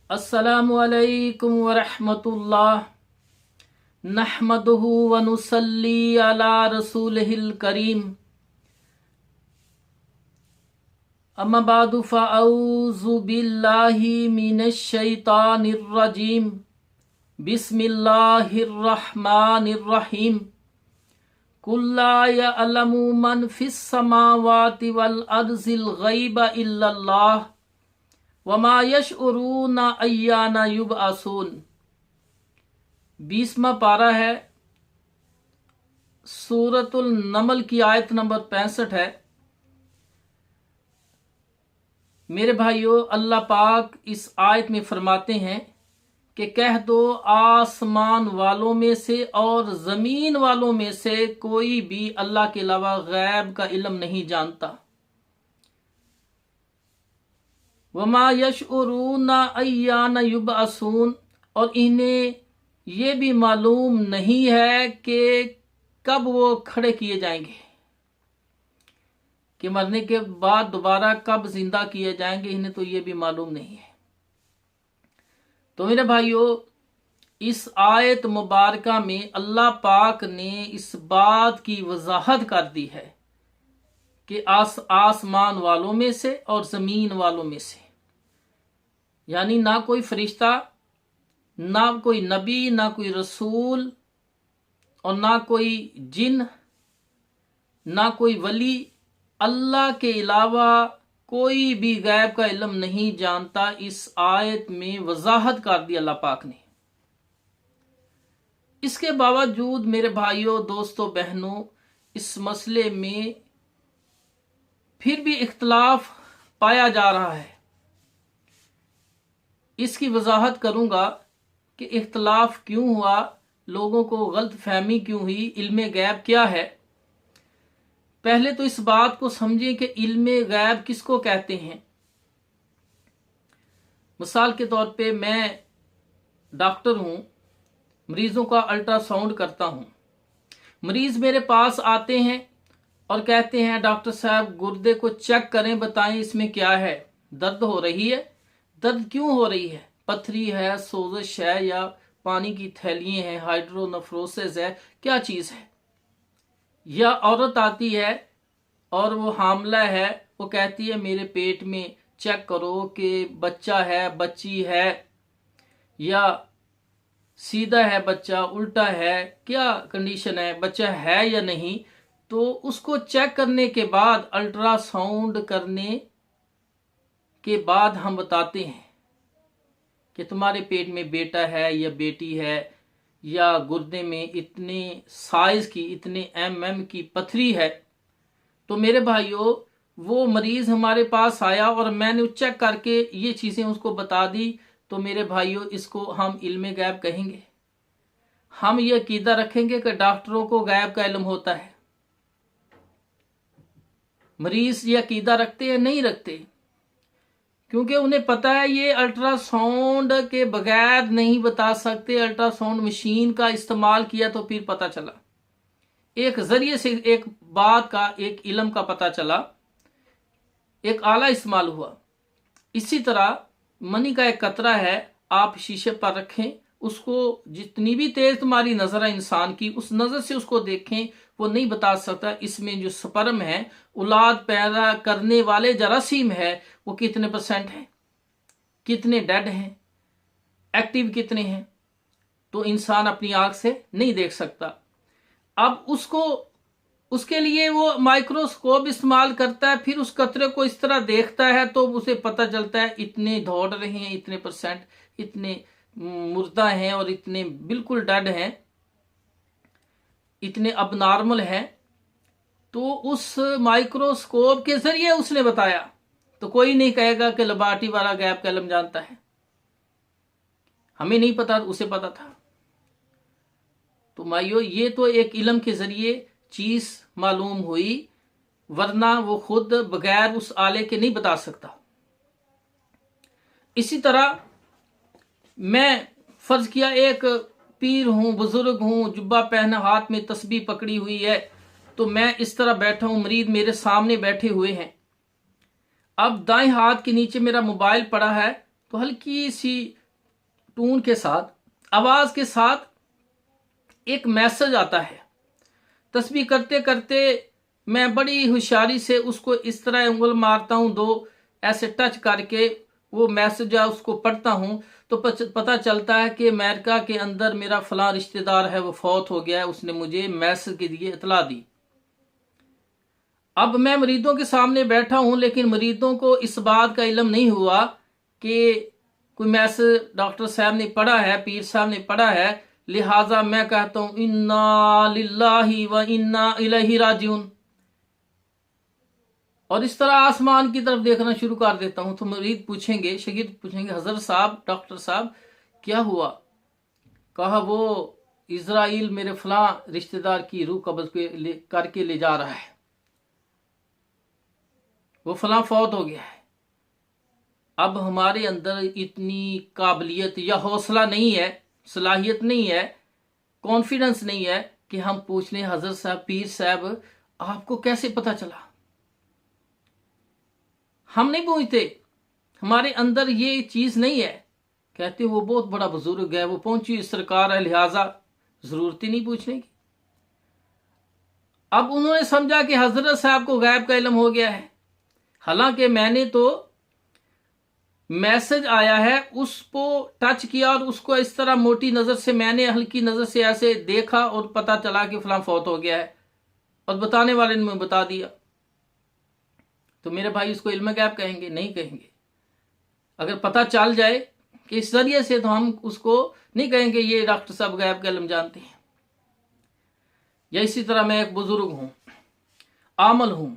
अस्सलामु अलैकुम वरहमतुल्लाह। नहमदुहु व नुसल्ली अला रसूलिहिल करीम। अम्मा बादु फ़अऊज़ु बिल्लाहि मिनश शैतानिर रजीम। बिस्मिल्लाहिर रहमानिर रहीम। कुल ला यअलमु मन फिस समावाति वल अर्ज़िल गैब इल्लल्लाह वमा यशउरूना अय्याना युबअसून। 20वां पारा है, सूरतुल नमल की आयत नंबर 65 है। मेरे भाइयों, अल्लाह पाक इस आयत में फरमाते हैं कि कह दो आसमान वालों में से और जमीन वालों में से कोई भी अल्लाह के अलावा गैब का इल्म नहीं जानता। वमा यशउरूना अय्याना युबअसून, और इन्हें ये भी मालूम नहीं है कि कब वो खड़े किए जाएंगे, कि मरने के बाद दोबारा कब जिंदा किए जाएंगे, इन्हें तो ये भी मालूम नहीं है। तो मेरे भाइयों, इस आयत मुबारका में अल्लाह पाक ने इस बात की वजाहत कर दी है कि आसमान वालों में से और जमीन वालों में से, यानी ना कोई फरिश्ता, ना कोई नबी, ना कोई रसूल, और ना कोई जिन, ना कोई वली, अल्लाह के अलावा कोई भी गैब का इल्म नहीं जानता। इस आयत में वजाहत कर दी अल्लाह पाक ने। इसके बावजूद मेरे भाइयों, दोस्तों, बहनों, इस मसले में फिर भी इख्तलाफ पाया जा रहा है। इसकी वजाहत करूंगा कि इख्तलाफ क्यों हुआ, लोगों को गलत फहमी क्यों हुई, इल्मे गैब क्या है। पहले तो इस बात को समझें कि इल्मे गैब किसको कहते हैं। मिसाल के तौर पे मैं डॉक्टर हूं, मरीजों का अल्ट्रासाउंड करता हूं। मरीज मेरे पास आते हैं और कहते हैं, डॉक्टर साहब गुर्दे को चेक करें, बताएं इसमें क्या है, दर्द हो रही है, दर्द क्यों हो रही है, पथरी है, सोजिश है, या पानी की थैलियां हैं, हाइड्रोनेफ्रोसिस है, क्या चीज है। या औरत आती है और वो हामला है, वो कहती है मेरे पेट में चेक करो कि बच्चा है, बच्ची है, या सीधा है बच्चा, उल्टा है, क्या कंडीशन है, बच्चा है या नहीं। तो उसको चेक करने के बाद, अल्ट्रासाउंड करने के बाद हम बताते हैं कि तुम्हारे पेट में बेटा है या बेटी है, या गुर्दे में इतने साइज की, इतने एमएम की पथरी है। तो मेरे भाइयों, वो मरीज हमारे पास आया और मैंने चेक करके ये चीजें उसको बता दी, तो मेरे भाइयों इसको हम इल्मे गैब कहेंगे। हम ये अकीदा रखेंगे कि डॉक्टरों को गैब का इल्म होता है। मरीज ये अकीदा रखते हैं? नहीं रखते, क्योंकि उन्हें पता है ये अल्ट्रासाउंड के बगैर नहीं बता सकते। अल्ट्रासाउंड मशीन का इस्तेमाल किया तो फिर पता चला, एक जरिए से एक बात का, एक इल्म का पता चला, एक आला इस्तेमाल हुआ। इसी तरह मनी का एक कतरा है, आप शीशे पर रखें, उसको जितनी भी तेज तुम्हारी नजर है इंसान की, उस नजर से उसको देखें, वो नहीं बता सकता इसमें जो स्पर्म है, औलाद पैदा करने वाले जरासीम है, वो कितने परसेंट है, कितने डेड हैं, एक्टिव कितने हैं। तो इंसान अपनी आंख से नहीं देख सकता। अब उसके लिए वो माइक्रोस्कोप इस्तेमाल करता है, फिर उस कतरे को इस तरह देखता है तो उसे पता चलता है इतने दौड़ रहे हैं, इतने परसेंट, इतने मुर्दा हैं, और इतने बिल्कुल डेड हैं, इतने अबनॉर्मल हैं। तो उस माइक्रोस्कोप के जरिए उसने बताया। तो कोई नहीं कहेगा कि लेबोरेटरी वाला गैब का इल्म जानता है। हमें नहीं पता, उसे पता था। तो भाइयों, ये तो एक इल्म के जरिए चीज मालूम हुई, वरना वो खुद बगैर उस आले के नहीं बता सकता। इसी तरह मैं फर्ज किया एक पीर हूं, बुजुर्ग हूं, जुब्बा पहना, हाथ में तस्बीह पकड़ी हुई है, तो मैं इस तरह बैठा हूं, मरीज मेरे सामने बैठे हुए हैं। अब दाएं हाथ के नीचे मेरा मोबाइल पड़ा है, तो हल्की सी टून के साथ, आवाज के साथ एक मैसेज आता है। तस्बीह करते करते मैं बड़ी होशियारी से उसको इस तरह उंगल मारता हूं, दो ऐसे टच करके वो मैसेज उसको पढ़ता हूं, तो पता चलता है कि अमेरिका के अंदर मेरा फलां रिश्तेदार है, वो फौत हो गया है, उसने मुझे मैसेज के दिए इतला दी। अब मैं मरीजों के सामने बैठा हूं, लेकिन मरीजों को इस बात का इल्म नहीं हुआ कि कोई मैसेज डॉक्टर साहब ने पढ़ा है, पीर साहब ने पढ़ा है। लिहाजा मैं कहता हूं इन्ना लिल्लाहि व इन्ना इलैहि राजिऊन, और इस तरह आसमान की तरफ देखना शुरू कर देता हूं। तो मरीज पूछेंगे, शागिर्द पूछेंगे, हजरत साहब, डॉक्टर साहब क्या हुआ? कहा वो इजराइल मेरे फलां रिश्तेदार की रूह कब्ज करके ले जा रहा है, वो फलां फौत हो गया है। अब हमारे अंदर इतनी काबिलियत या हौसला नहीं है, सलाहियत नहीं है, कॉन्फिडेंस नहीं है कि हम पूछ लें, हजरत साहब, पीर साहब, आपको कैसे पता चला? हम नहीं पूछते, हमारे अंदर ये चीज नहीं है। कहते वो बहुत बड़ा बुजुर्ग है, वो पहुंची सरकार है, लिहाजा जरूरत ही नहीं पूछने की। अब उन्होंने समझा कि हजरत साहब को गैब का इल्म हो गया है, हालांकि मैंने तो मैसेज आया है उसको टच किया और उसको इस तरह मोटी नजर से, मैंने हल्की नजर से ऐसे देखा और पता चला कि फलां फौत हो गया है, और बताने वाले ने मुझे बता दिया। तो मेरे भाई इसको इल्म गैब कहेंगे? नहीं कहेंगे। अगर पता चल जाए कि इस जरिए से, तो हम उसको नहीं कहेंगे ये डॉक्टर साहब गैब का इल्म जानते हैं। या इसी तरह मैं एक बुजुर्ग हूं, आमल हूं,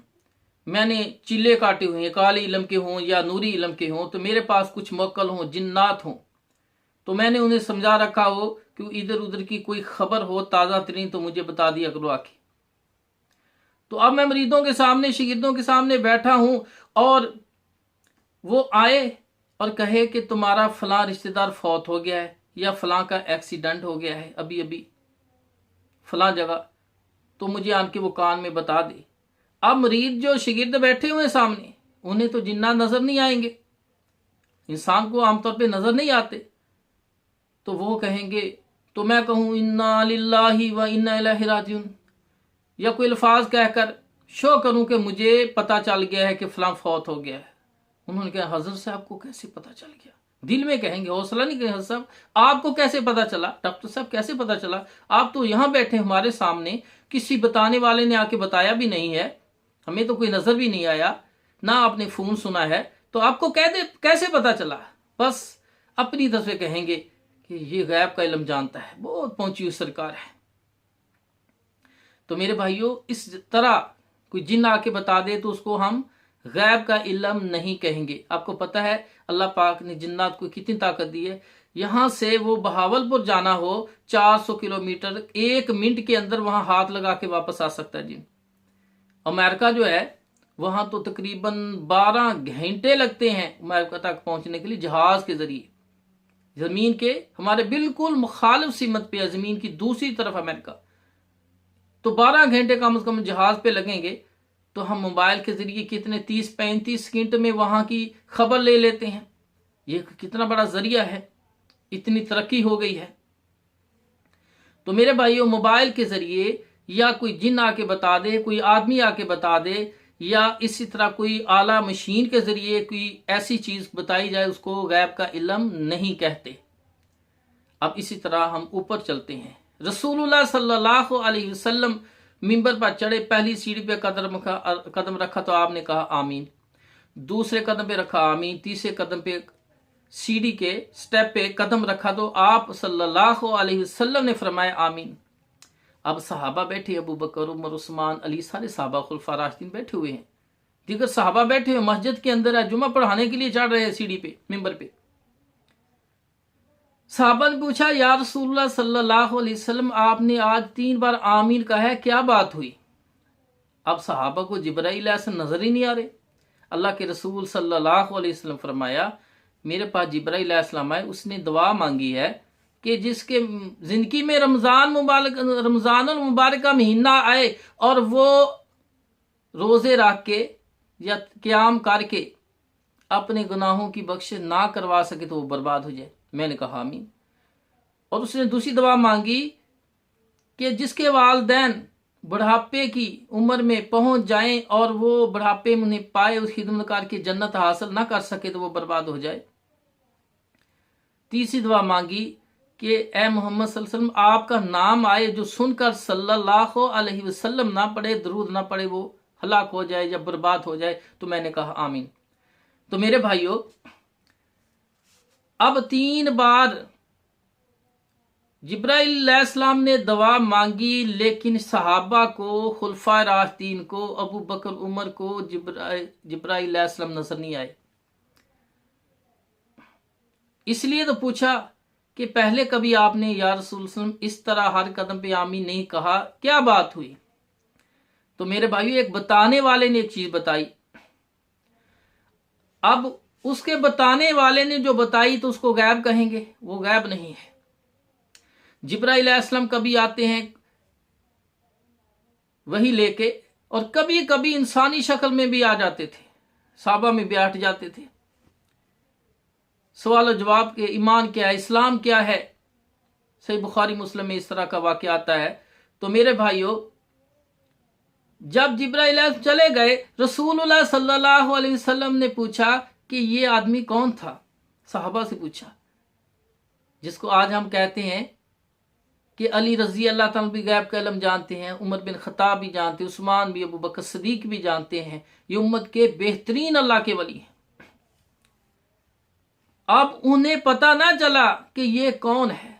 मैंने चिल्ले काटे हुए हैं, काली इल्म के हों या नूरी इल्म के हों, तो मेरे पास कुछ मोक्कल हों, जिन्नात हों, तो मैंने उन्हें समझा रखा हो कि इधर उधर की कोई खबर हो ताज़ा तरीन तो मुझे बता दिया करो आके। तो अब मैं मरीजों के सामने, शागिर्दों के सामने बैठा हूं, और वो आए और कहे कि तुम्हारा फलां रिश्तेदार फौत हो गया है, या फलां का एक्सीडेंट हो गया है अभी अभी फलां जगह, तो मुझे आन के वो कान में बता दे। अब मरीज जो शागिर्द बैठे हुए सामने, उन्हें तो जिन्ना नजर नहीं आएंगे, इंसान को आमतौर पे नजर नहीं आते, तो वो कहेंगे, तो मैं कहूं इन्ना लिल्लाहि व इन्ना इलैहि राजिऊन, या कोई अल्फाज कहकर शो करूं कि मुझे पता चल गया है कि फलां फौत हो गया है। उन्होंने कहा हजरत साहब को कैसे पता चल गया? दिल में कहेंगे, हौसला नहीं कहेंगे, हजरत साहब आपको कैसे पता चला? डॉक्टर साहब कैसे पता चला? आप तो यहां बैठे हमारे सामने, किसी बताने वाले ने आके बताया भी नहीं है, हमें तो कोई नजर भी नहीं आया, ना आपने फोन सुना है, तो आपको कैसे पता चला? बस अपनी तरफ से कहेंगे कि ये गैब का इल्म जानता है, बहुत पहुंची हुई सरकार है। तो मेरे भाइयों, इस तरह कोई जिन आके बता दे तो उसको हम गैब का इल्म नहीं कहेंगे। आपको पता है अल्लाह पाक ने जिन्नात को कितनी ताकत दी है। यहां से वो बहावलपुर जाना हो 400 किलोमीटर, 1 मिनट के अंदर वहां हाथ लगा के वापस आ सकता है जिन। अमेरिका जो है वहां तो तकरीबन 12 घंटे लगते हैं अमेरिका तक पहुंचने के लिए जहाज के जरिए। जमीन के हमारे बिल्कुल मुखालिफ सिमत पे है, जमीन की दूसरी तरफ अमेरिका, तो 12 घंटे कम से कम जहाज पे लगेंगे। तो हम मोबाइल के जरिए कितने 30-35 सेकंड में वहां की खबर ले लेते हैं। ये कितना बड़ा जरिया है, इतनी तरक्की हो गई है। तो मेरे भाइयों, मोबाइल के जरिए या कोई जिन आके बता दे, कोई आदमी आके बता दे, या इसी तरह कोई आला मशीन के जरिए कोई ऐसी चीज बताई जाए, उसको गैब का इल्म नहीं कहते। अब इसी तरह हम ऊपर चलते हैं। रसूलुल्लाह सल्लल्लाहु अलैहि वसल्लम मिंबर पर चढ़े, पहली सीढ़ी पे कदम रखा तो आपने कहा आमीन, दूसरे कदम पे रखा आमीन, तीसरे कदम पे सीढ़ी के स्टेप पे कदम रखा तो आप सल्लल्लाहु अलैहि वसल्लम ने फरमाया आमीन। अब सहाबा बैठे, अबू बकर, उमर, उस्मान, अली, सारे सहाबा खुलफा राशिदीन बैठे हुए हैं, दीगर सहाबा बैठे हुए मस्जिद के अंदर है, जुमा पढ़ाने के लिए चढ़ रहे हैं सीढ़ी पे, मिंबर पे। सहाबा ने पूछा, या रसूलुल्लाह सल्लल्लाहु अलैहि वसल्लम आपने आज 3 बार आमीन कहा है, क्या बात हुई? अब सहाबा को जिब्राइल ऐसे नजर ही नहीं आ रहे। अल्लाह के रसूल सल्लल्लाहु अलैहि वसल्लम फरमाया, मेरे पास जिब्राइल अलैहिस्सलाम आए, उसने दुआ मांगी है कि जिसके जिंदगी में रमजान मुबारक का महीना आए और वो रोजे रख के या क्याम करके अपने गुनाहों की बख्शिश ना करवा सके तो वो बर्बाद हो जाए। मैंने कहा आमीन। और उसने दूसरी दुआ मांगी कि जिसके वालिदैन बुढ़ापे की उम्र में पहुंच जाएं और वो बुढ़ापे में उन्हें पाए, उस खिदमतकार की जन्नत हासिल ना कर सके तो वो बर्बाद हो जाए। तीसरी दुआ मांगी कि ए मोहम्मद सल्लल्लाहु अलैहि वसल्लम, आपका नाम आए, जो सुनकर सल्लल्लाहु अलैहि वसल्लम ना पढ़े, दरूद ना पढ़े, वो हलाक हो जाए या बर्बाद हो जाए। तो मैंने कहा आमीन। तो मेरे भाइयों, अब 3 बार जिब्राइल अलैहिस्सलाम ने दुआ मांगी, लेकिन सहाबा को, खुलफा राशिदीन को, अबू बकर उमर को जिब्राइल अलैहिस्सलाम नजर नहीं आए। इसलिए तो पूछा कि पहले कभी आपने या रसूल सल्लल्लाहु अलैहि वसल्लम इस तरह हर कदम पे आमीन नहीं कहा, क्या बात हुई? तो मेरे भाइयों, एक बताने वाले ने एक चीज बताई। अब उसके बताने वाले ने जो बताई तो उसको गैब कहेंगे? वो गैब नहीं है। जिब्राइल अलैहिस्सलाम कभी आते हैं वही लेके, और कभी कभी इंसानी शक्ल में भी आ जाते थे, साहबा में बैठ जाते थे। सवाल और जवाब के ईमान क्या है, इस्लाम क्या है, सही बुखारी मुस्लिम में इस तरह का वाकया आता है। तो मेरे भाइयों, जब जिब्राइल चले गए, रसूलुल्लाह सल्लल्लाहु अलैहि वसल्लम ने पूछा कि ये आदमी कौन था। साहबा से पूछा, जिसको आज हम कहते हैं कि अली रजी अल्लाह ताला भी गैब का इल्म जानते हैं, उमर बिन खत्ताब भी जानते हैं, उस्मान भी, अबू बकर सदीक भी जानते हैं। ये उम्मत के बेहतरीन अल्लाह के वली हैं। अब उन्हें पता ना चला कि ये कौन है।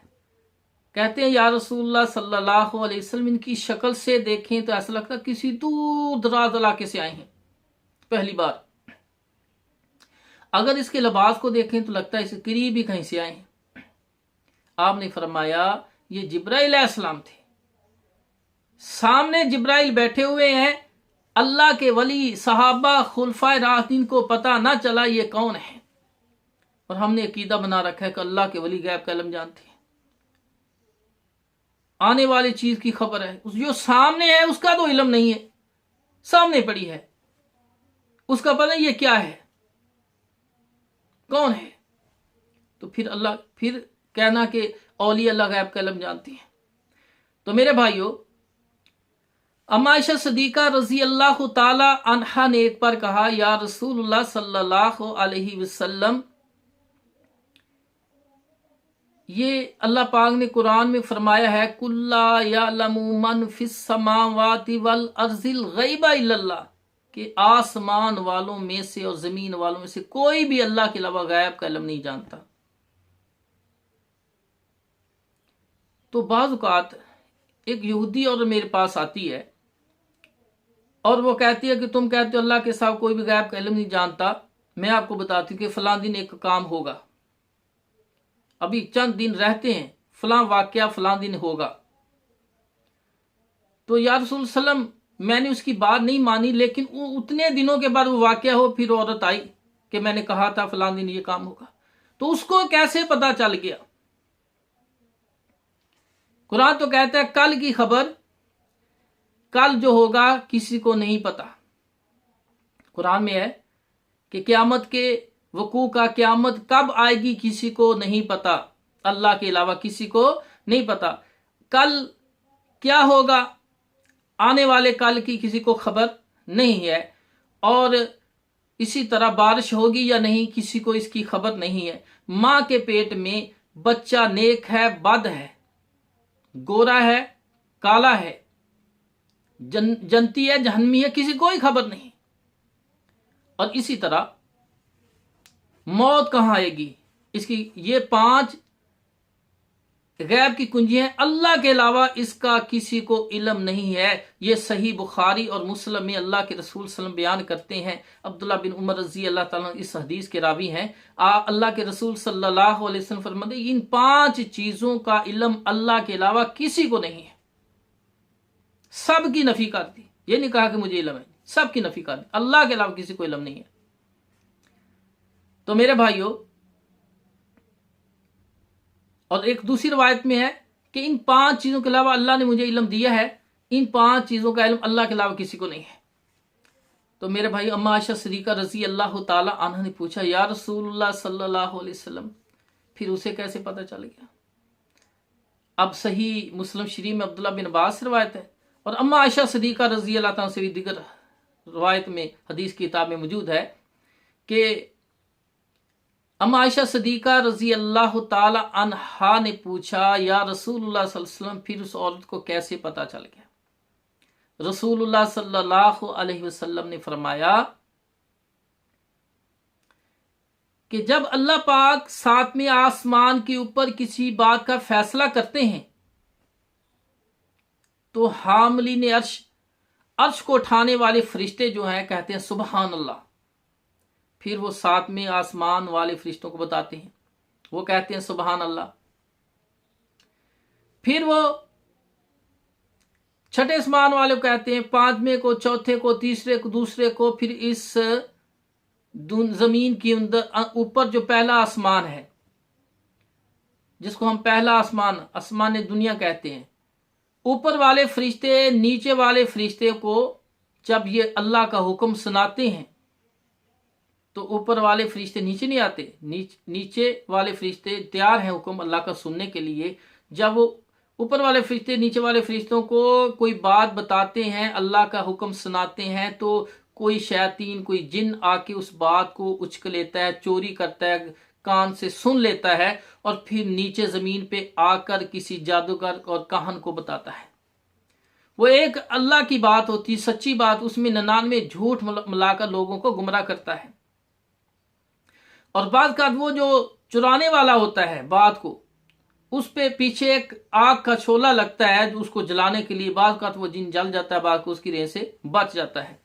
कहते हैं या रसूलुल्लाह सल्लल्लाहु अलैहि वसल्लम, इनकी शक्ल से देखें तो ऐसा लगता किसी दूर दराज इलाके से आए हैं पहली बार। अगर इसके लिबास को देखें तो लगता है इसे करीब ही कहीं से आए हैं। आपने फरमाया ये जिब्राइल अलैहिस्सलाम थे। सामने जिब्राइल बैठे हुए हैं, अल्लाह के वली, सहाबा, खुलफाए राशिदीन को पता ना चला ये कौन है। और हमने अकीदा बना रखा है कि अल्लाह के वली गैब का इल्म जानते हैं, आने वाली चीज की खबर है। जो सामने है उसका तो इल्म नहीं है, सामने पड़ी है, उसका पता नहीं ये क्या है, कौन है। तो फिर कहना कि औलिया अल्लाह गैब का इल्म जानती है। तो मेरे भाइयों, अम्मा आयशा सिद्दीका रजी अल्लाह ताला अन्हा ने एक बार कहा, या रसूलुल्लाह सल्लल्लाहु अलैहि वसल्लम, ये अल्लाह पाक ने कुरान में फरमाया है, कुल्ला यअलमु मन फिस समावाति वल अर्जिल गैबा इल्लल्लाह, कि आसमान वालों में से और जमीन वालों में से कोई भी अल्लाह के अलावा गैब का इल्म नहीं जानता। तो बाज़ औक़ात एक यहूदी और मेरे पास आती है और वो कहती है कि तुम कहते हो अल्लाह के साथ कोई भी गैब का इल्म नहीं जानता, मैं आपको बताती हूँ कि फलां दिन एक काम होगा, अभी चंद दिन रहते हैं, फलां वाकया फलां दिन होगा। तो या रसूल सल्लम, मैंने उसकी बात नहीं मानी, लेकिन उतने दिनों के बाद वो वाकया हो, फिर औरत आई कि मैंने कहा था फलां दिन ये काम होगा। तो उसको कैसे पता चल गया? कुरान तो कहता है कल की खबर, कल जो होगा किसी को नहीं पता। कुरान में है कि क़यामत के वकू का, क़यामत कब आएगी किसी को नहीं पता, अल्लाह के अलावा किसी को नहीं पता। कल क्या होगा, आने वाले कल की किसी को खबर नहीं है। और इसी तरह बारिश होगी या नहीं, किसी को इसकी खबर नहीं है। मां के पेट में बच्चा नेक है, बद है, गोरा है, काला है, जनती है, जहन्नमी है, किसी कोई खबर नहीं। और इसी तरह मौत कहां आएगी, इसकी ये 5 गैब की कुंजियां हैं, अल्लाह के अलावा इसका किसी को इल्म नहीं है। ये सही बुखारी और मुस्लिम में अल्लाह के रसूल सल्लल्लाहु अलैहि वसल्लम बयान करते हैं। अब्दुल्लाह बिन उमर रजी अल्लाह ताला इस हदीस के रावी हैं। अल्लाह के रसूल सल्लल्लाहु अलैहि वसल्लम फरमाते हैं, इन 5 चीजों का इल्म अल्लाह के अलावा किसी को नहीं है। सब की नफी कर दी, ये नहीं कहा कि मुझे इल्म है, सब की नफी कर दी, अल्लाह के अलावा किसी को इल्म नहीं है। तो मेरे भाइयों, और एक दूसरी रवायत में है कि इन 5 चीजों के अलावा अल्लाह ने मुझे इल्म दिया है, इन 5 चीजों का इल्म अल्लाह के अलावा किसी को नहीं है। तो मेरे भाई, अम्मा आयशा सिद्दीका रजी अल्लाह ताला अन्हा ने पूछा, या रसूलुल्लाह सल्लल्लाहु अलैहि वसल्लम, फिर उसे कैसे पता चल गया? अब सही मुस्लिम शरीफ में अब्दुल्ला बिन अब्बास से रवायत है और अम्मा आयशा सदीका रजी अल्लाह तआला से भी दिगर रवायत में हदीस की किताब में मौजूद है कि अम्मा आयशा सदीका रजी अल्लाह ताला अन्हा ने पूछा, या रसूलुल्लाह सल्लल्लाहु अलैहि वसल्लम फिर उस औरत को कैसे पता चल गया? रसूलुल्लाह सल्लल्लाहु अलैहि वसल्लम ने फरमाया कि जब अल्लाह पाक सातवें आसमान के ऊपर किसी बात का फैसला करते हैं तो हामिलीन अर्श को उठाने वाले फरिश्ते जो हैं कहते हैं सुबहान अल्लाह। फिर वो सातवें आसमान वाले फरिश्तों को बताते हैं, वो कहते हैं सुबहान अल्लाह। फिर वो छठे आसमान वाले को कहते हैं, पांचवें को, चौथे को, तीसरे को, दूसरे को, फिर इस जमीन के अंदर ऊपर जो पहला आसमान है जिसको हम पहला आसमान दुनिया कहते हैं, ऊपर वाले फरिश्ते नीचे वाले फरिश्ते को जब ये अल्लाह का हुक्म सुनाते हैं तो ऊपर वाले फरिश्ते नीचे नहीं आते, नीचे वाले फरिश्ते तैयार हैं हुक्म अल्लाह का सुनने के लिए। जब वो ऊपर वाले फरिश्ते नीचे वाले फरिश्तों को कोई बात बताते हैं, अल्लाह का हुक्म सुनाते हैं, तो कोई शैतान, कोई जिन आके उस बात को उचक लेता है, चोरी करता है, कान से सुन लेता है और फिर नीचे जमीन पे आकर किसी जादूगर और काहन को बताता है। वो एक अल्लाह की बात होती, सच्ची बात, उसमें 99 झूठ मिलाकर लोगों को गुमराह करता है। और बात का वो जो चुराने वाला होता है बात को, उस पे पीछे एक आग का शोला लगता है जो उसको जलाने के लिए, बात का वो जिन जल जाता है, बात को उसकी रेंज से बच जाता है।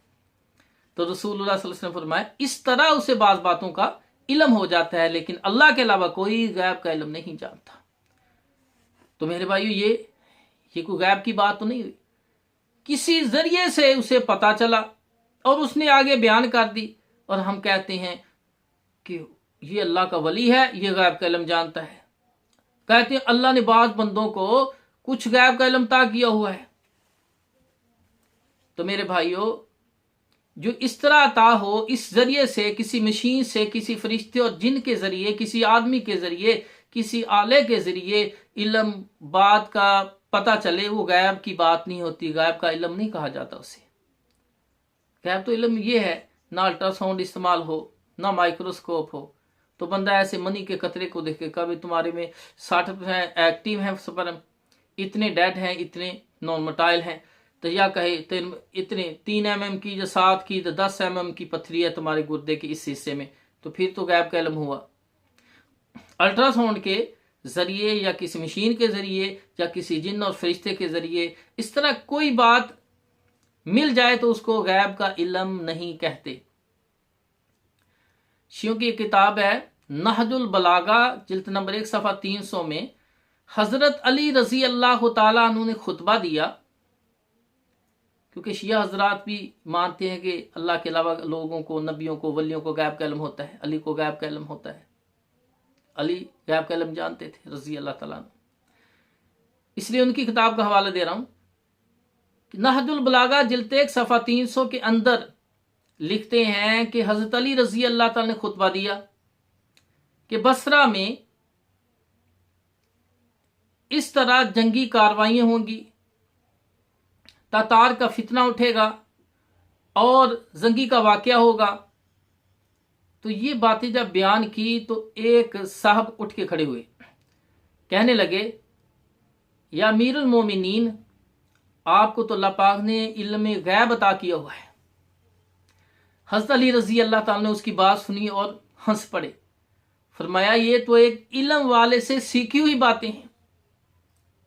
तो रसूलुल्लाह सल्लल्लाहु अलैहि वसल्लम फरमाया इस तरह उसे बाज बातों का इल्म हो जाता है, लेकिन अल्लाह के अलावा कोई गैब का इल्म नहीं जानता। तो मेरे भाइयों, ये कोई गैब की बात तो नहीं हुई, किसी जरिए से उसे पता चला और उसने आगे बयान कर दी और हम कहते हैं कि ये अल्लाह का वली है, ये गैब का इल्म जानता है। कहते हैं अल्लाह ने बाज बंदों को कुछ गैब का इल्म अता किया हुआ है। तो मेरे भाइयों, जो इस तरह अता हो, इस जरिए से, किसी मशीन से, किसी फरिश्ते और जिन के जरिए, किसी आदमी के जरिए, किसी आले के जरिए इल्म बात का पता चले, वो गैब की बात नहीं होती, गैब का इल्म नहीं कहा जाता उसे। गैब तो इल्म ये है, ना अल्ट्रासाउंड इस्तेमाल हो, ना माइक्रोस्कोप हो, तो बंदा ऐसे मनी के कतरे को देखे, कभी तुम्हारे में 60% एक्टिव है स्पर्म, इतने डेड हैं, इतने नॉन मोटाइल हैं, तो या कहे तो इतने 3 mm की, जो 7 की, तो 10 mm की पथरी है तुम्हारे गुर्दे के इस हिस्से में, तो फिर तो गैब का इल्म हुआ। अल्ट्रासाउंड के जरिए या किसी मशीन के जरिए या किसी जिन्न और फरिश्ते के जरिए इस तरह कोई बात मिल जाए तो उसको गैब का इल्म नहीं कहते। शियों की किताब है नहजुल बलागा, जिल्द नंबर 1 सफ़ा 300 में हजरत अली रजी अल्लाह ताला अन्हु ने खुतबा दिया, क्योंकि शिया हजरात भी मानते हैं कि अल्लाह के अलावा लोगों को, नबियों को, वलियों को गैब का इल्म होता है। अली को गैब का इल्म होता है, अली गैब का इल्म जानते थे रजी अल्लाह ताला। इसलिए उनकी किताब का हवाला दे रहा हूं कि नहजुल बलागा जिल्द 1 सफ़ा 300 के अंदर लिखते हैं कि हजरत अली रजी अल्लाह ताला ने खुतबा दिया कि बसरा में इस तरह जंगी कार्रवाइयां होंगी, तातार का फितना उठेगा और जंगी का वाकया होगा। तो ये बातें जब बयान की तो एक साहब उठ के खड़े हुए, कहने लगे, या अमीरुल मोमिनीन, आपको तो अल्लाह पाक ने इल्म गैब अता किया हुआ है। हज़रत अली रजी अल्लाह ताला ने उसकी बात सुनी और हंस पड़े। फरमाया ये तो एक इल्म वाले से सीखी हुई बातें हैं,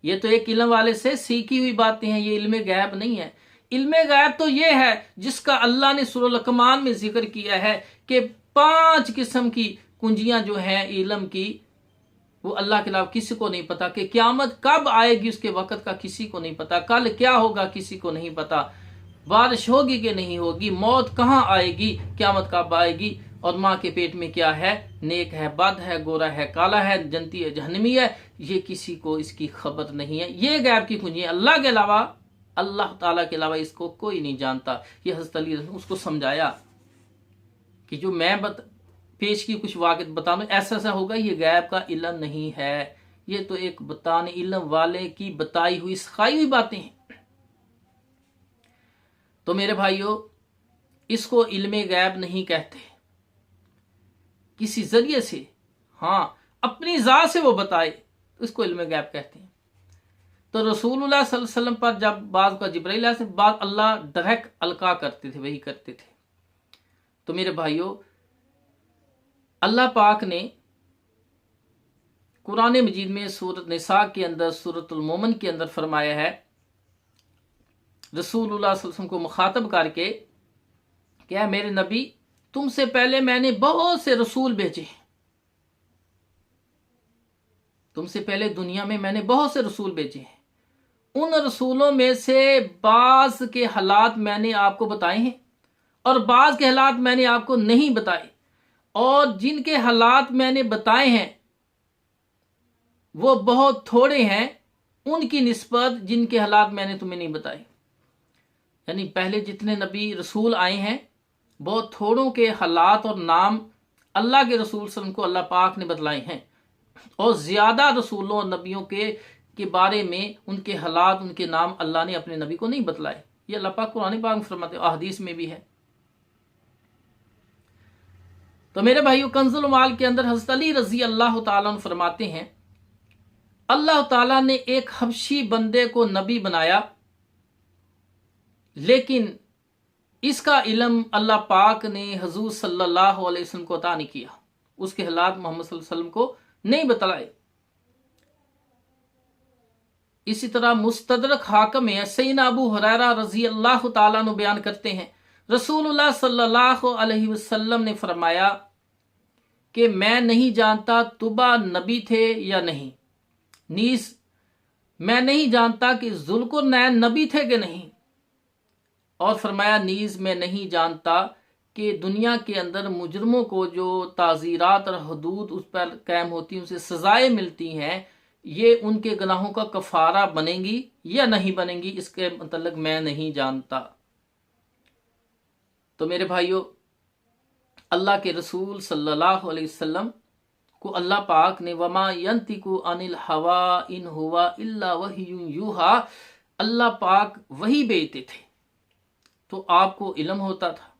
ये तो एक इल्म वाले से सीखी हुई बातें हैं, ये इल्म गैब नहीं है। इल्म गैब तो ये है जिसका अल्लाह ने सूरह लकमान में जिक्र किया है कि 5 किस्म की कुंजियां जो हैं इल्म की, वो अल्लाह के अलावा किसी को नहीं पता। कि क़यामत कब आएगी उसके वक़्त का किसी को नहीं पता, कल क्या होगा किसी को नहीं पता, बारिश होगी कि नहीं होगी, मौत कहाँ आएगी, क़यामत कब आएगी, और माँ के पेट में क्या है, नेक है, बद है, गोरा है, काला है, जन्नती है, जहन्नमी है, ये किसी को इसकी खबर नहीं है। ये गैब की कुंजी है, अल्लाह के अलावा, अल्लाह ताला के अलावा इसको कोई नहीं जानता। ये हज़रत अली ने उसको समझाया कि जो मैं पेश की कुछ वाक़ित बताना, ऐसा ऐसा होगा, ये गैब का इल्म नहीं है, ये तो एक बताने इल्म वाले की बताई हुई सिखाई हुई बातें हैं। तो मेरे भाइयों, इसको इल्म गैब नहीं कहते। किसी जरिए से, हाँ, अपनी ज़ात से वो बताए तो इसको इल्म गैब कहते हैं। तो रसूलुल्लाह सल्लल्लाहु अलैहि वसल्लम पर जब बाज़ का जिब्राइल से बात अल्लाह डायरेक्ट अलका करते थे, वही करते थे। तो मेरे भाइयों, अल्लाह पाक ने कुरान मजीद में सूरत निसा के अंदर, सूरतुल मोमिन के अंदर फरमाया है, रसूलुल्लाह सल्लल्लाहु अलैहि वसल्लम को मुखातब करके, क्या मेरे नबी, तुमसे पहले मैंने बहुत से रसूल भेजे हैं, तुमसे पहले दुनिया में मैंने बहुत से रसूल भेजे हैं, उन रसूलों में से बाज के हालात मैंने आपको बताए हैं और बाज के हालात मैंने आपको नहीं बताए, और जिनके हालात मैंने बताए हैं वो बहुत थोड़े हैं उनकी निस्बत जिनके हालात मैंने तुम्हें नहीं बताए। यानी पहले जितने नबी रसूल आए हैं, बहुत थोड़ों के हालात और नाम अल्लाह के रसूल सल्लल्लाहु अलैहि वसल्लम को अल्लाह पाक ने बतलाए हैं, और ज्यादा रसूलों और नबियों के बारे में उनके हालात, उनके नाम अल्लाह ने अपने नबी को नहीं बतलाए। ये अल्लाह पाक कुरान पाक में फरमाते हैं, अहदीस में भी है। तो मेरे भाइयों, कंजुल माल के अंदर हज़रत अली रजी अल्लाह ताला अन्हु फरमाते हैं, अल्लाह ताला ने एक हबशी बंदे को नबी बनाया, लेकिन इसका इल्म अल्लाह पाक ने हजूर सल्लल्लाहु अलैहि वसल्लम को अता नहीं किया, उसके हालात मोहम्मद सल्लल्लाहु अलैहि वसल्लम को नहीं बतलाए। इसी तरह मुस्तदरक हाकिम में सैयदना अबू हुरैरा रजी अल्लाह ताला अन्हु बयान करते हैं, रसूलुल्लाह सल्लल्लाहु अलैहि वसल्लम ने फरमाया कि मैं नहीं जानता तुबा नबी थे या नहीं, नीस मैं नहीं जानता कि जुल्कुरनैन नबी थे कि नहीं, और फरमाया नीज मैं नहीं जानता कि दुनिया के अंदर मुजरमों को जो ताज़ीरात और हदूद उस पर कायम होती हैं, उसे सजाएं मिलती हैं, ये उनके गुनाहों का कफारा बनेंगी या नहीं बनेंगी, इसके मतलब मैं नहीं जानता। तो मेरे भाइयों, अल्लाह के रसूल सल्लल्लाहु अलैहि वसल्लम को अल्लाह पाक ने वमा यंतिकु अनिल हवा इन हुवा इल्ला वह्युन यूहा, अल्लाह पाक वही भेजते थे, तो आपको इल्म होता था,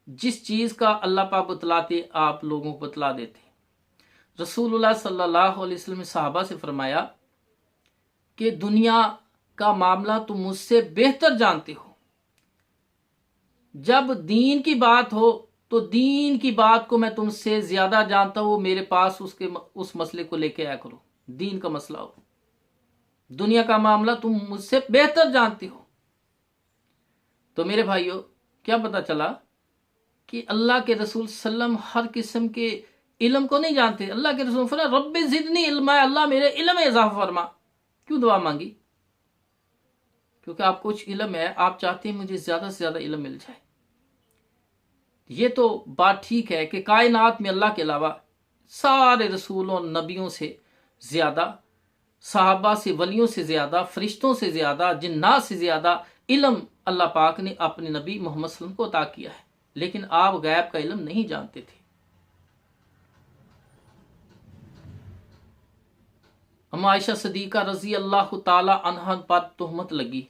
जिस चीज का अल्लाह पाक बतलाते आप लोगों को बतला देते। रसूलुल्लाह सल्लल्लाहु अलैहि वसल्लम ने सहाबा से फरमाया कि दुनिया का मामला तुम मुझसे बेहतर जानते हो, जब दीन की बात हो तो दीन की बात को मैं तुमसे ज्यादा जानता हूं, मेरे पास उस मसले को लेके आया करो, दीन का मसला हो, दुनिया का मामला तुम मुझसे बेहतर जानते हो। तो मेरे भाइयों, क्या पता चला कि अल्लाह के रसूल सल्लम हर किस्म के इल्म को नहीं जानते। अल्लाह के रसूल फरमा रब्बि ज़िदनी इल्मा, अल्लाह मेरे इल्म में इजाफा फरमा। क्यों दुआ मांगी? क्योंकि आपको कुछ इल्म है, आप चाहते हैं मुझे ज्यादा से ज्यादा इल्म मिल जाए। ये तो बात ठीक है कि कायनात में अल्लाह के अलावा सारे रसूलों और नबियों से ज्यादा, साहबा से, वलियों से ज्यादा, फरिश्तों से ज्यादा, जिन्नात से ज्यादा इल्म अल्लाह पाक ने अपने नबी मोहम्मद सल्लल्लाहु अलैहि वसल्लम को अता किया है, लेकिन आप गैब का इल्म नहीं जानते थे। अम्मा आयशा सदीका रजी अल्लाह ताला अन्हा पर तोहमत लगी।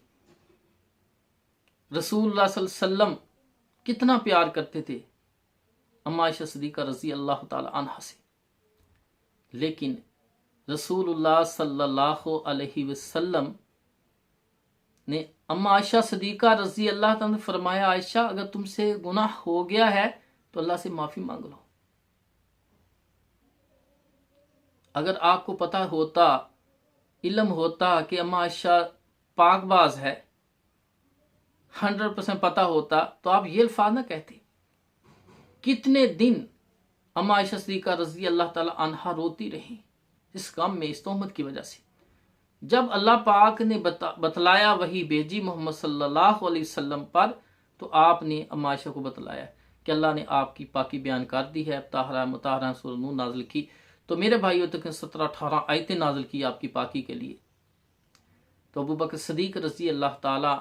रसूलुल्लाह सल्लल्लाहु अलैहि वसल्लम कितना प्यार करते थे अम्मा आयशा सदीका रजी अल्लाह ताला अन्हा से, लेकिन रसूलुल्लाह सल्लल्लाहु अलैहि वसल्लम ने अम्मा आयशा सदीका रजी अल्लाह ताला ने फरमाया, आयशा अगर तुमसे गुनाह हो गया है तो अल्लाह से माफी मांग लो। अगर आपको पता होता, इल्म होता कि अम्मा आयशा पाकबाज है, 100% पता होता, तो आप ये अल्फाज ना कहते। कितने दिन अम्मा आयशा सदीका रजी अल्लाह ताला अन्हा रोती रही इस गम में, इस तोहमत की वजह से। जब अल्लाह पाक ने बतलाया वही भेजी मोहम्मद सल्लल्लाहु अलैहि वसल्लम पर, तो आपने अम्मा आयशा को बतलाया कि अल्लाह ने आपकी पाकी बयान कर दी है, ताहरा मुताहरा सूरह नूर नाजिल की। तो मेरे भाइयों, तक 17-18 आयतें नाजिल की आपकी पाकी के लिए। तो अबू बकर सदीक रजी अल्लाह ताला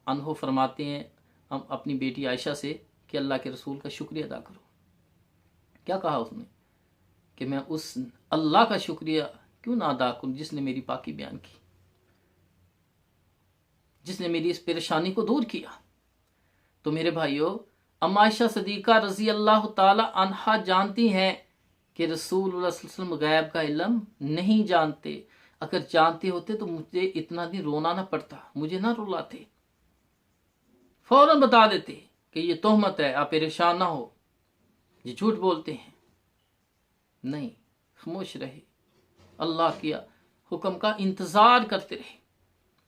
अन्हो फरमाते हैं हम अपनी बेटी आयशा से कि अल्लाह के रसूल का शुक्रिया अदा करो। क्या कहा उसने कि मैं उस अल्लाह का शुक्रिया क्यों ना अदा करूं जिसने मेरी पाकी बयान की, जिसने मेरी इस परेशानी को दूर किया। तो मेरे भाइयों, अम्मा आयशा सदीका रजी अल्लाह ताला अन्हा जानती हैं कि रसूलुल्लाह सल्लल्लाहु अलैहि वसल्लम गैब का इल्म नहीं जानते। अगर जानते होते तो मुझे इतना दिन रोना ना पड़ता, मुझे ना रुलाते, फौरन बता देते कि ये तोहमत है, आप परेशान ना हो, ये झूठ बोलते हैं। नहीं, खामोश रहे, अल्लाह के हुक्म का इंतजार करते रहे।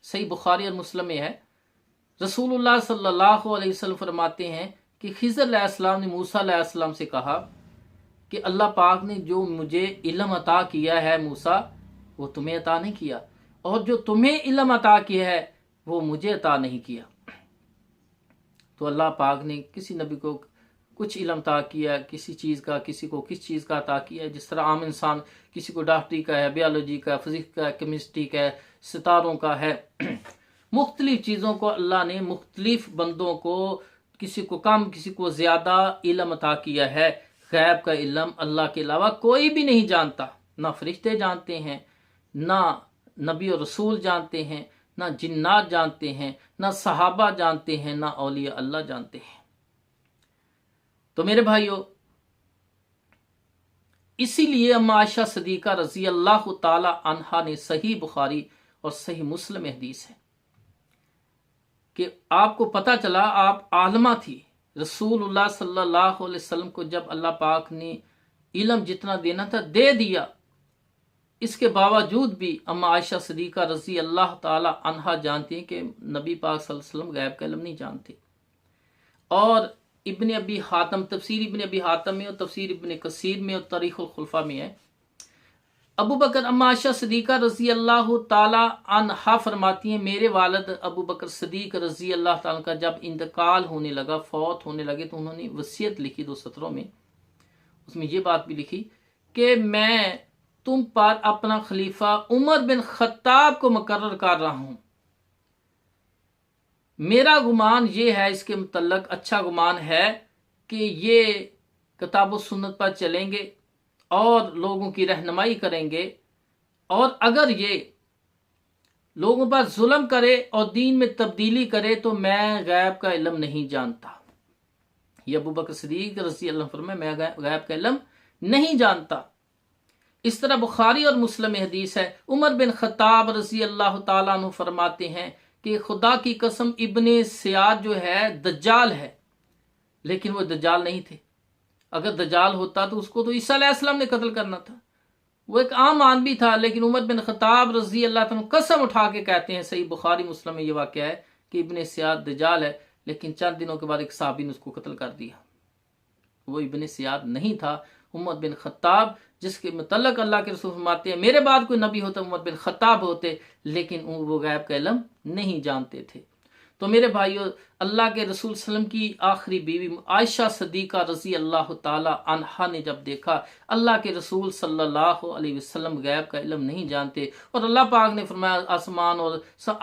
सही बुखारी और मुस्लिम में है, रसूलुल्लाह सल्लल्लाहु अलैहि वसल्लम फरमाते हैं कि खिज़र अलैहिस्सलाम ने मूसा अलैहिस्सलाम से कहा कि अल्लाह पाक ने जो मुझे इल्म अता किया है मूसा, वो तुम्हें अता नहीं किया, और जो तुम्हें इल्म अता किया है वो मुझे अता नहीं किया। तो अल्लाह पाक ने किसी नबी को कुछ इल्म अता किया किसी चीज़ का, किसी को किस चीज़ का अता किया। जिस तरह आम इंसान किसी को डॉक्टरी का है, बायोलॉजी का, फिजिक्स का, केमिस्ट्री का, सितारों का है, मुख्तलिफ चीज़ों को अल्लाह ने मुख्तलिफ बंदों को, किसी को कम किसी को ज़्यादा इल्म अता किया है। गैब का इल्म अल्लाह के अलावा कोई भी नहीं जानता, ना फरिश्ते जानते हैं, ना नबी और रसूल जानते हैं, ना जिन्नात जानते हैं, ना सहाबा जानते हैं, ना औलिया अल्लाह जानते हैं। तो मेरे भाइयों, इसीलिए अम्मा आयशा सदीका रजी अल्लाह ताला अन्हा ने सही बुखारी और सही मुस्लिम में हदीस है कि आपको पता चला आप आलमा थी। रसूलुल्लाह सल्लल्लाहु अलैहि वसल्लम को जब अल्लाह पाक ने इल्म जितना देना था दे दिया, इसके बावजूद भी अम्मा आयशा सदीका रजी अल्लाह ताला अन्हा जानती हैं कि नबी पाक सल्लल्लाहु अलैहि वसल्लम गैब का इल्म नहीं जानते। और इब्न अबी हातम, तफसीर इब्न अबी हातम में और तफसीर इब्न कसीर में और तारीखुल खुलफा में है, अबू बकर अम्मा आयशा सदीका रजी अल्लाह ताला अन्हा फरमाती हैं, मेरे वालिद अबू बकर सदीक रजी अल्लाह ताला का जब इंतकाल होने लगा, फौत होने लगे, तो उन्होंने वसीयत लिखी 2 सत्रों में। उसमें ये बात भी लिखी कि मैं तुम पर अपना खलीफा उमर बिन खत्ताब को मुकर्रर कर रहा हूं। मेरा गुमान ये है, इसके मुतल्लक अच्छा गुमान है कि ये किताब सुन्नत पर चलेंगे और लोगों की रहनुमाई करेंगे, और अगर ये लोगों पर जुल्म करे और दीन में तब्दीली करे तो मैं गैब का इल्म नहीं जानता। ये अबू बकर सिद्दीक रज़ी अल्लाह फरमाए, मैं गैब का इल्म नहीं जानता। इस तरह बुखारी और मुस्लिम में हदीस है, उमर बिन खत्ताब रज़ी अल्लाह ताला अन्हु फरमाते हैं कि खुदा की कसम इब्ने सियाद जो है दज्जाल है, लेकिन वो दज्जाल नहीं थे। अगर दज्जाल होता तो उसको तो ईसा अलैहिस्सलाम ने कत्ल करना था। वो एक आम आदमी था, लेकिन उमर बिन खत्ताब रजी अल्लाह तआला कसम उठा के कहते हैं, सही बुखारी मुस्लिम में ये वाक़या है कि इब्ने सियाद दज्जाल है, लेकिन चंद दिनों के बाद एक सहाबी ने उसको कत्ल कर दिया। वो इब्ने सियाद नहीं था, उमर बिन खत्ताब, जिसके मुतल्लक अल्लाह के रसूल फरमाते हैं मेरे बाद कोई नबी होता उमर बिन खत्ताब होते, लेकिन वो गैब का इल्म नहीं जानते थे। तो मेरे भाइयों, अल्लाह के रसूल सल्लम की आखिरी बीवी आयशा सदीका रजी अल्लाह ताला अन्हा ने जब देखा अल्लाह के रसूल सल्लल्लाहु अलैहि वसल्लम गैब का इल्म नहीं जानते, और अल्लाह पाक ने फरमाया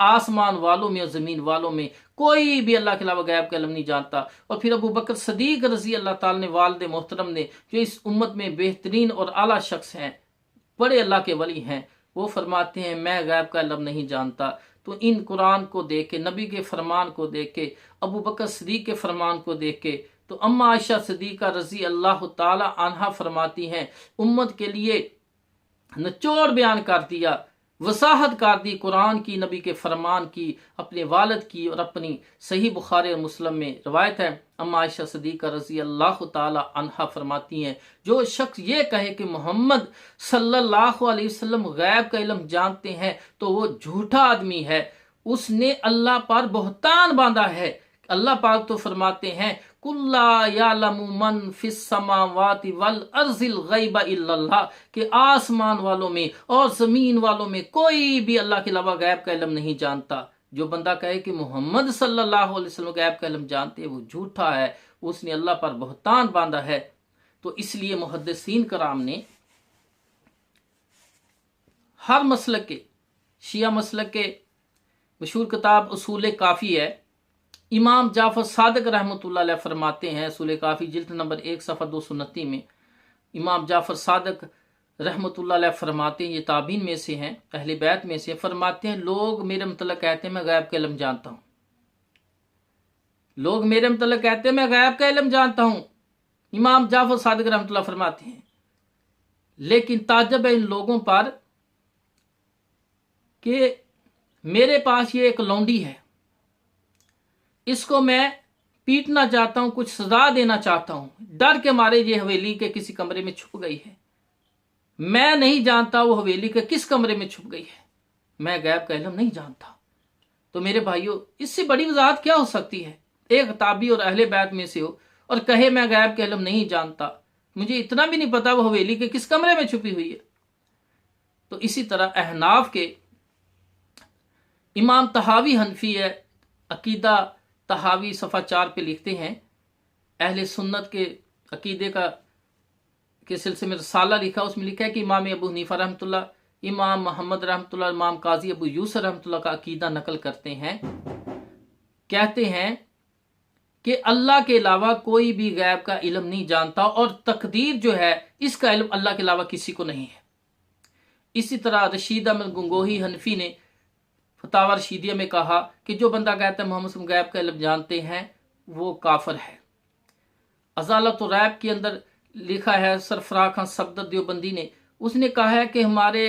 आसमान वालों में और ज़मीन वालों में कोई भी अल्लाह के अलावा गैब का इल्म नहीं जानता। और फिर अबू बकर सदीक रजी अल्लाह ताला ने, वालिद मोहतरम ने, जो इस उम्मत में बेहतरीन और आला शख्स हैं, बड़े अल्लाह के वली हैं, वो फरमाते हैं मैं गैब का इल्म नहीं जानता। तो इन कुरान को देख के, नबी के फरमान को देख के, अबू बकर सदीक के फरमान को देख के, तो अम्मा आयशा सदीका रजी अल्लाह ताला अन्हा फरमाती हैं उम्मत के लिए निचोड़ बयान कर दिया, वसाहत कर दी कुरान की, नबी के फरमान की, अपने वालिद की, और अपनी। सही बुखारी और मुस्लिम में रवायत है, अम्मा आयशा सदीका रजी अल्लाह ताला अन्हा फरमाती हैं जो शख्स ये कहे कि मोहम्मद सल्लल्लाहु अलैहि वसल्लम गैब का इल्म जानते हैं तो वो झूठा आदमी है, उसने अल्लाह पर बहतान बांधा है। अल्लाह पाक तो फरमाते हैं कुल्ला यालमु मन फिस समावाति वल अर्जिल गैबा इल्लल्लाह, कि आसमान वालों में और जमीन वालों में कोई भी अल्लाह के अलावा गैब का इल्म नहीं जानता। जो बंदा कहे कि मोहम्मद सल्लल्लाहु अलैहि वसल्लम गैब का इल्म जानते हैं वो झूठा है, उसने अल्लाह पर बहतान बांधा है। तो इसलिए मुहद्दिसीन कराम ने हर मसलक के, शिया मसलक के मशहूर किताब उसूल काफ़ी है, इमाम जाफर सादिक रहमतुल्लाह अलैह फरमाते हैं, उसूल काफ़ी जिल्द नंबर 1 सफ़ा 229 में, इमाम जाफर सादक रहमतुल्लाह अलैह फरमाते हैं, ये ताबीन में से हैं, अहले बैत में से, फरमाते हैं लोग मेरे मतलब कहते हैं मैं गैब का इल्म जानता हूं। लोग मेरे मतलब कहते हैं मैं गैब का इल्म जानता हूं। इमाम जाफर सादक रहमतुल्लाह फरमाते हैं लेकिन ताज्जुब है इन लोगों पर कि मेरे पास ये एक लौंडी है, इसको मैं पीटना चाहता हूं, कुछ सजा देना चाहता हूं, डर के मारे ये हवेली के किसी कमरे में छुप गई है। मैं नहीं जानता वो हवेली के किस कमरे में छुप गई है, मैं गैब का इल्म नहीं जानता। तो मेरे भाइयों, इससे बड़ी वजाहत क्या हो सकती है? एक ताबी और अहले बैत में से हो और कहे मैं गैब का इल्म नहीं जानता, मुझे इतना भी नहीं पता वो हवेली के किस कमरे में छुपी हुई है। तो इसी तरह अहनाफ के इमाम तहावी हनफी है, अकीदा तहावी सफ़ा 4 पे लिखते हैं, अहले सुन्नत के अकीदे का के सिलसिले में रसाला लिखा, उसमें लिखा है कि इमाम अबू हनीफा रहमतुल्लाह, इमाम मोहम्मद रहमतुल्लाह, इमाम काजी अबू यूसुफ रहमतुल्लाह का अकीदा नकल करते हैं। कहते हैं कि अल्लाह के अलावा कोई भी गैब का इल्म नहीं जानता और तकदीर जो है इसका इल्म अल्लाह के अलावा किसी को नहीं है। इसी तरह रशीद अहमद गंगोही हनफी ने फतावा रशीदिया में कहा कि जो बंदा कहता है मोहम्मद गैब का इल्म जानते हैं वो काफिर है। अजालत रैब के अंदर लिखा है सरफराज खान सफदर देवबंदी ने, उसने कहा है कि हमारे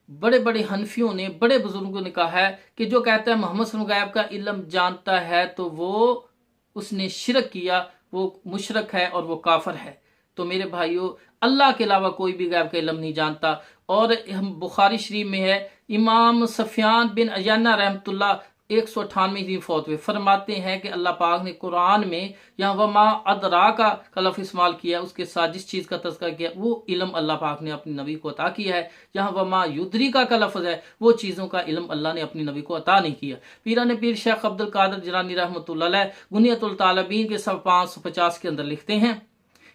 बड़े बड़े हनफियों ने, बड़े बुजुर्गों ने कहा है कि जो कहता है मोहम्मद गैब का इल्म जानता है तो वो उसने शिरक किया, वो मुशरक है और वो काफिर है। तो मेरे भाइयों, अल्लाह के अलावा कोई भी गैब का इल्म नहीं जानता। और हम बुखारी शरीफ में है, इमाम सफियान बिन अय्याना रहमतुल्लाह 198वीं फौत में फरमाते हैं कि अल्लाह पाक ने कुरान में यहाँ वमा अदरा का लफ्ज़ इस्तेमाल किया, उसके साथ जिस चीज़ का तज़किरा किया वो इल्म अल्लाह पाक ने अपने नबी को अता किया है। जहाँ वमा युद्री का लफ्ज़ है वो चीज़ों का इल्म अल्लाह ने अपने नबी को अता नहीं किया। पीरान पीर शेख अब्दुल कादिर जिलानी रहमतुल्लाह अलैह गुनियतुल तालिबीन के 550 के अंदर लिखते हैं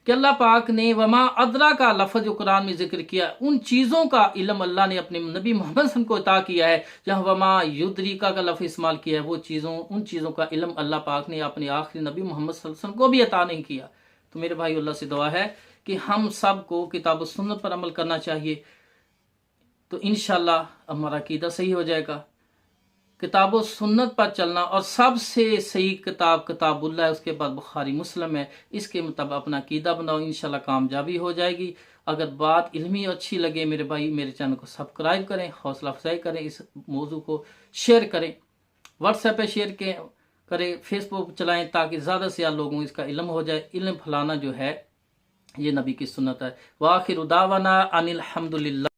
कि अल्लाह पाक ने वमा अदरा का लफ्ज़ जो कुरान में जिक्र किया, उन चीज़ों का इल्म अल्लाह ने अपने नबी मोहम्मद सल्लल्लाहु अलैहि वसल्लम को अता किया है। जहाँ वमा युद्रिका का लफ्ज़ इस्तेमाल किया है वो चीज़ों, उन चीज़ों का इल्म अल्लाह पाक ने अपने आखिरी नबी मोहम्मद सल्लल्लाहु अलैहि वसल्लम को भी अता नहीं किया। तो मेरे भाई, अल्लाह से दुआ है कि हम सब को किताब व सुन्नत पर अमल करना चाहिए, तो इंशाअल्लाह हमारा अकीदा सही हो जाएगा। किताब व सुन्नत पर चलना, और सबसे सही किताब किताबुल्लाह है, उसके बाद बुखारी मुस्लिम है, इसके मुताबिक अपना अकीदा बनाओ, इंशाल्लाह कामयाबी हो जाएगी। अगर बात इल्मी अच्छी लगे मेरे भाई, मेरे चैनल को सब्सक्राइब करें, हौसला अफजाई करें, इस मौजू को शेयर करें, व्हाट्सएप पे शेयर करें, फेसबुक चलाएं ताकि ज़्यादा से ज़्यादा लोगों को इसका इल्म हो जाए। इल्म फैलाना जो है ये नबी की सुन्नत है। वाखिर दावाना अनिल हम्दुलिल्लाह।